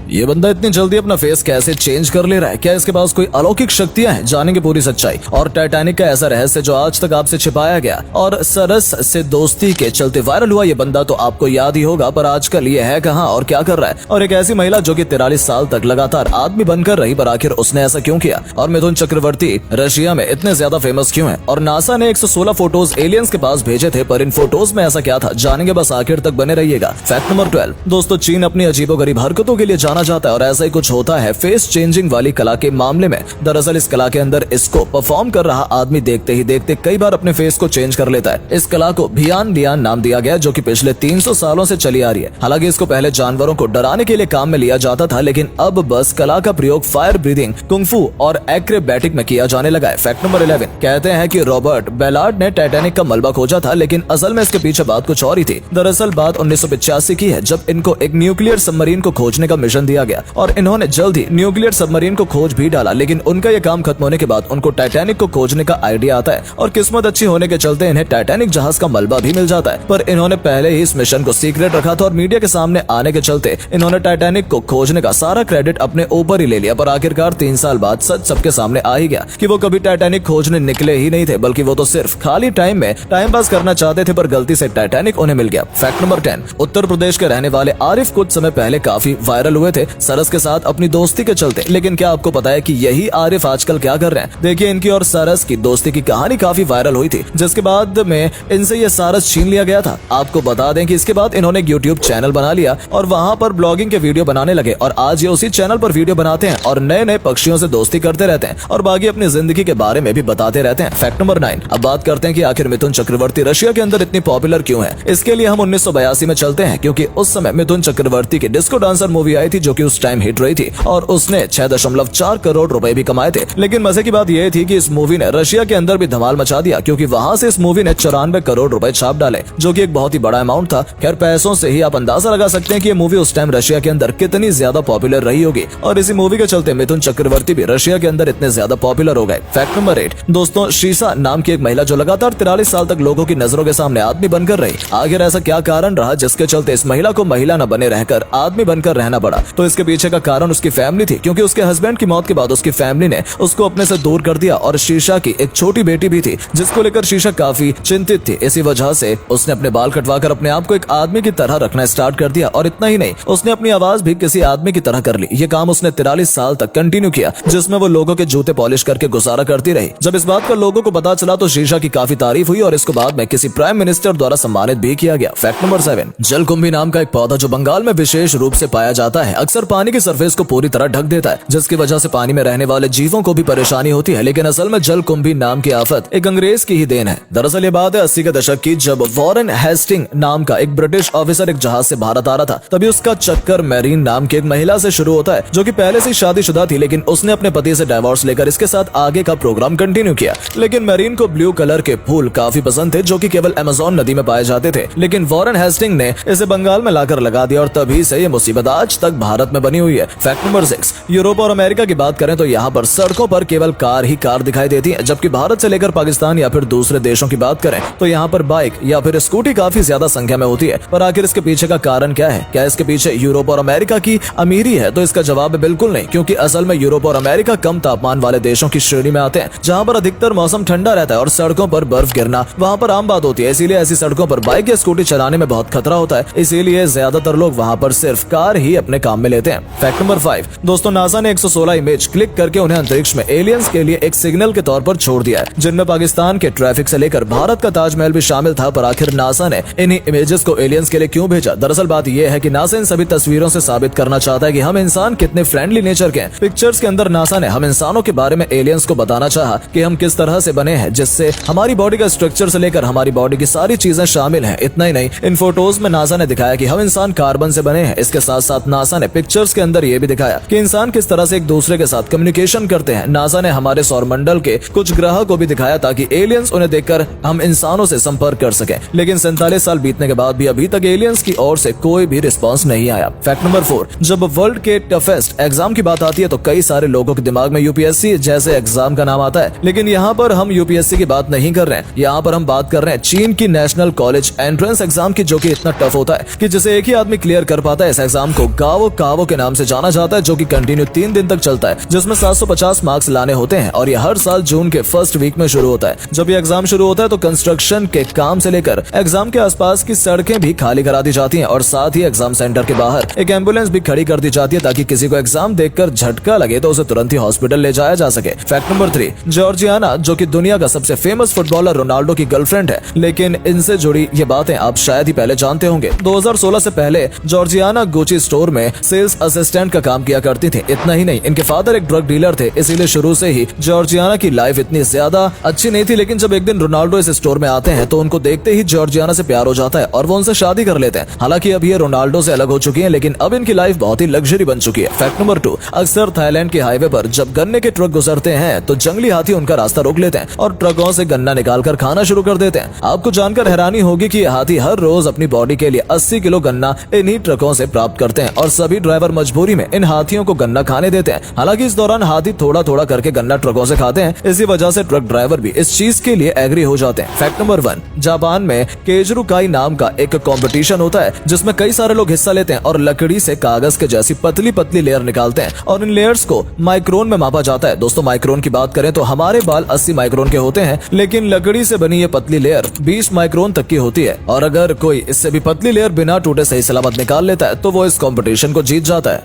ये बंदा इतनी जल्दी अपना फेस कैसे चेंज कर ले रहा है? क्या इसके पास कोई अलौकिक शक्तियां हैं? जानेंगे पूरी सच्चाई और टाइटैनिक का ऐसा रहस्य जो आज तक आपसे छिपाया गया और सरस से दोस्ती के चलते वायरल हुआ ये बंदा तो आपको याद ही होगा, पर आजकल ये है कहाँ और क्या कर रहा है? और एक ऐसी महिला जो कि 43 साल तक लगातार आदमी बनकर रही, पर आखिर उसने ऐसा क्यों किया? और मिथुन चक्रवर्ती रशिया में इतने ज्यादा फेमस क्यों है? और नासा ने 116 फोटोज एलियंस के पास भेजे थे, पर इन फोटोज में ऐसा क्या था? जानेंगे, बस आखिर तक बने रहिएगा। फैक्ट नंबर 12 दोस्तों, चीन अपनी अजीबोगरीब हरकतों के लिए जाना जाता है और ऐसा ही कुछ होता है फेस चेंजिंग वाली कला के मामले में। दरअसल इस कला के अंदर इसको परफॉर्म कर रहा आदमी देखते ही देखते कई बार अपने फेस को चेंज कर लेता है। इस कला को भियान लियान नाम दिया गया, जो कि पिछले 300 सालों से चली आ रही है। हालांकि इसको पहले जानवरों को डराने के लिए काम में लिया जाता था, लेकिन अब बस कला का प्रयोग फायर ब्रीदिंग, कुंफू और एक्रोबैटिक में किया जाने लगा है। फैक्ट नंबर 11 कहते हैं कि रॉबर्ट बेलार्ड ने टाइटैनिक का मलबा खोजा था, लेकिन असल में इसके पीछे बात कुछ और ही थी। दरअसल बात 1985 की है, जब इनको एक न्यूक्लियर सबमरीन को खोजने का मिशन दिया गया और इन्होंने जल्द ही न्यूक्लियर सबमरीन को खोज भी डाला। लेकिन उनका ये काम खत्म होने के बाद उनको टाइटैनिक को खोजने का आइडिया आता है और किस्मत अच्छी होने के चलते इन्हें टाइटैनिक जहाज का मलबा भी मिल जाता है। पर इन्होंने पहले ही इस मिशन को सीक्रेट रखा था और मीडिया के सामने आने के चलते इन्होंने टाइटैनिक को खोजने का सारा क्रेडिट अपने ऊपर ही ले लिया। पर आखिरकार 3 साल बाद सच सबके सामने आ ही गया कि वो कभी टाइटैनिक खोजने निकले ही नहीं थे, बल्कि वो तो सिर्फ खाली टाइम में टाइम पास करना चाहते थे, पर गलती से टाइटैनिक उन्हें मिल गया। फैक्ट नंबर 10 उत्तर प्रदेश के रहने वाले आरिफ कुछ समय पहले काफी वायरल हुए थे सरस के साथ अपनी दोस्ती के चलते। लेकिन क्या आपको पता है कि यही आरिफ आजकल क्या कर रहे हैं? देखिए, इनकी और सरस की दोस्ती की कहानी काफी वायरल हुई थी, जिसके बाद में इनसे ये सरस छीन लिया गया था। आपको बता दें कि इसके बाद इन्होंने एक यूट्यूब चैनल बना लिया और वहां पर ब्लॉगिंग के वीडियो बनाने लगे और आज ये उसी चैनल पर वीडियो बनाते हैं और नए नए पक्षियों से दोस्ती करते रहते हैं और बाकी अपनी जिंदगी के बारे में भी बताते रहते हैं। फैक्ट नंबर 9 अब बात करते हैं कि आखिर मिथुन चक्रवर्ती रशिया के अंदर इतनी पॉपुलर क्यों है। इसके लिए हम 1982 में चलते हैं, क्योंकि उस समय मिथुन चक्रवर्ती की डिस्को डांसर मूवी आई थी, जो कि उस टाइम हिट रही थी और उसने 6.4 करोड़ रुपए भी कमाए थे। लेकिन मजे की बात यह थी कि इस मूवी ने रशिया के अंदर भी धमाल मचा दिया, क्योंकि वहां से इस मूवी ने 94 करोड़ रुपए छाप डाले, जो कि एक बहुत ही बड़ा अमाउंट था। खैर, पैसों से ही आप अंदाजा लगा सकते हैं कि ये मूवी उस टाइम रशिया के अंदर कितनी ज्यादा पॉपुलर रही होगी और इसी मूवी के चलते मिथुन चक्रवर्ती भी रशिया के अंदर इतने ज्यादा पॉपुलर हो गए। फैक्ट नंबर 8 दोस्तों, शीशा नाम की एक महिला जो लगातार 43 साल तक लोगों की नजरों के सामने आदमी बनकर रही। आखिर ऐसा क्या कारण रहा जिसके चलते इस महिला को महिला न बने रहकर आदमी बनकर रहना पड़ा? तो इसके पीछे का कारण उसकी फैमिली थी, क्योंकि उसके हस्बैंड की मौत के बाद उसकी फैमिली ने उसको अपने से दूर कर दिया और शीशा की एक छोटी बेटी भी थी, जिसको लेकर शीशा काफी चिंतित थी। इसी वजह से उसने अपने बाल कटवाकर अपने आप को एक आदमी की तरह रखना स्टार्ट कर दिया और इतना ही नहीं, उसने अपनी आवाज भी किसी आदमी की तरह कर ली। ये काम उसने 43 साल तक कंटिन्यू किया, जिसमें वो लोगों के जूते पॉलिश करके गुजारा करती रही। जब इस बात का लोगों को पता चला तो शीशा की काफी तारीफ हुई और इसको बाद में किसी प्राइम मिनिस्टर द्वारा सम्मानित भी किया गया। फैक्ट नंबर 7 जलकुंभी नाम का एक पौधा जो बंगाल में विशेष रूप से पाया जाता है, अक्सर पानी की सरफेस को पूरी तरह ढक देता है, जिसकी वजह से पानी में रहने वाले जीवों को भी परेशानी होती है। लेकिन असल में जलकुंभी नाम की आफत एक अंग्रेज की ही देन है। दरअसल ये बात है 80 के दशक की, जब वॉरेन हेस्टिंग नाम का एक ब्रिटिश ऑफिसर एक जहाज से भारत आ रहा था। तभी उसका चक्कर मैरीन नाम की एक महिला से शुरू होता है, जो कि पहले से शादीशुदा थी, लेकिन उसने अपने पति से डिवोर्स लेकर इसके साथ आगे का प्रोग्राम कंटिन्यू किया। लेकिन मैरीन को ब्लू कलर के फूल काफी पसंद थे, जो कि केवल अमेज़न नदी में पाए जाते थे। लेकिन वॉरेन हेस्टिंग ने इसे बंगाल में लाकर लगा दिया और तभी से ये मुसीबत आज तक भारत में बनी हुई है। फैक्ट नंबर 6 यूरोप और अमेरिका की बात करें तो यहाँ पर सड़कों पर केवल कार ही कार दिखाई देती है, जबकि भारत से लेकर पाकिस्तान या फिर दूसरे देशों की बात करें तो यहाँ पर बाइक या फिर स्कूटी काफी ज्यादा संख्या में होती है। पर आखिर इसके पीछे का कारण क्या है? क्या इसके पीछे यूरोप और अमेरिका की अमीरी है? तो इसका जवाब है बिल्कुल नहीं, क्योंकि असल में यूरोप और अमेरिका कम तापमान वाले देशों की श्रेणी में आते हैं, जहाँ पर अधिकतर मौसम ठंडा रहता है और सड़कों पर बर्फ गिरना वहाँ पर आम बात होती है। इसीलिए ऐसी सड़कों पर बाइक या स्कूटी चलाने में बहुत खतरा होता है, इसीलिए ज्यादातर लोग वहाँ पर सिर्फ कार ही अपने काम में लेते हैं। फैक्ट नंबर 5 दोस्तों, नासा ने 116 इमेज क्लिक करके उन्हें अंतरिक्ष में एलियंस के लिए एक सिग्नल के तौर पर छोड़ दिया है, जिनमें पाकिस्तान के ट्रैफिक से लेकर भारत का ताजमहल भी शामिल था। पर आखिर नासा ने इन्हीं इमेजेस को एलियंस के लिए क्यों भेजा? दरअसल बात यह है कि नासा इन सभी तस्वीरों से साबित करना चाहता है कि हम इंसान कितने फ्रेंडली नेचर के हैं। पिक्चर्स के अंदर नासा ने हम इंसानों के बारे में एलियंस को बताना चाहा कि हम किस तरह से बने हैं, जिससे हमारी बॉडी का स्ट्रक्चर से लेकर हमारी बॉडी की सारी चीजें शामिल हैं। इतना ही नहीं, इन फोटोज में नासा ने दिखाया कि हम इंसान कार्बन से बने हैं। इसके साथ साथ नासा ने पिक्चर्स के अंदर ये भी दिखाया कि इंसान किस तरह से एक दूसरे के साथ कम्युनिकेशन करते हैं। नासा ने हमारे सौरमंडल के कुछ ग्रह को भी दिखाया ताकि एलियंस उन्हें देखकर हम इंसानों से संपर्क कर सकें। लेकिन 47 साल बीतने के बाद भी अभी तक एलियंस की ओर से कोई भी रिस्पॉन्स नहीं आया। फैक्ट नंबर 4 जब वर्ल्ड के टफेस्ट एग्जाम की बात आती है तो कई सारे लोगों के दिमाग में यूपीएससी जैसे एग्जाम का नाम आता है, लेकिन यहाँ पर हम यूपीएससी की बात नहीं कर रहे हैं। यहाँ पर हम बात कर रहे हैं चीन की नेशनल कॉलेज एंट्रेंस एग्जाम की, जो कि इतना टफ होता है कि जिसे एक ही आदमी क्लियर कर पाता है। इस एग्जाम को गावो कावो के नाम से जाना जाता है, जो कि कंटिन्यू 3 दिन तक चलता है, जिसमें 750 मार्क्स लाने होते हैं और ये हर साल जून के फर्स्ट वीक में शुरू होता है। जब ये एग्जाम शुरू होता है तो कंस्ट्रक्शन के काम से लेकर एग्जाम के आसपास की सड़कें भी खाली करा दी जाती हैं और साथ ही एग्जाम सेंटर के बाहर एक एम्बुलेंस भी खड़ी कर दी जाती है ताकि किसी को एग्जाम देखकर झटका लगे तो उसे तुरंत ही हॉस्पिटल ले जाया जा सके। फैक्ट नंबर 3, जॉर्जियाना, जो कि दुनिया का सबसे फेमस फुटबॉलर रोनाल्डो की गर्लफ्रेंड है, लेकिन इनसे जुड़ी ये बातें आप शायद ही पहले जानते होंगे। 2016 से पहले जॉर्जियाना गुची स्टोर में सेल्स असिस्टेंट का काम किया करती थी। इतना ही नहीं, इनके फादर एक ड्रग डीलर थे, इसीलिए शुरू से ही जॉर्जियाना की लाइफ इतनी ज्यादा अच्छी नहीं थी। लेकिन जब एक दिन रोनाल्डो इस स्टोर में आते हैं तो उनको देखते ही जॉर्जियाना से प्यार हो जाता है और वो उनसे शादी कर लेते हैं। हालांकि अब ये रोनाल्डो से अलग हो चुकी हैं, लेकिन अब इनकी लाइफ बहुत ही लग्जरी बन चुकी है। फैक्ट नंबर 2, अक्सर थाईलैंड के हाईवे पर जब गन्ने के ट्रक गुजरते हैं तो जंगली हाथी उनका रास्ता रोक लेते हैं और ट्रकों से गन्ना निकालकर खाना शुरू कर देते हैं। आपको जानकर हैरानी होगी कि ये हाथी हर रोज अपनी बॉडी के लिए 80 किलो गन्ना इन्हीं ट्रकों से प्राप्त करते हैं और सभी ड्राइवर मजबूरी में इन हाथियों को गन्ना खाने देते हैं। हालांकि इस दौरान हाथी थोड़ा थोड़ा करके गन्ना ट्रकों से खाते हैं, इसी वजह से ट्रक ड्राइवर भी इस चीज के लिए एग्री हो जाते हैं। फैक्ट नंबर 1, जापान में केजरुकाई नाम का एक कंपटीशन होता है जिसमें कई सारे लोग हिस्सा लेते हैं और लकड़ी से कागज के जैसी पतली पतली लेयर निकालते हैं और इन लेयर्स को माइक्रोन में मापा जाता है। दोस्तों, माइक्रोन की बात करें तो हमारे बाल 80 माइक्रोन के होते हैं, लेकिन लकड़ी से बनी ये पतली लेयर 20 माइक्रोन तक की होती है और अगर कोई इससे भी पतली लेयर बिना टूटे सही सलामत निकाल लेता है तो वो इस कंपटीशन को जीत जाता है।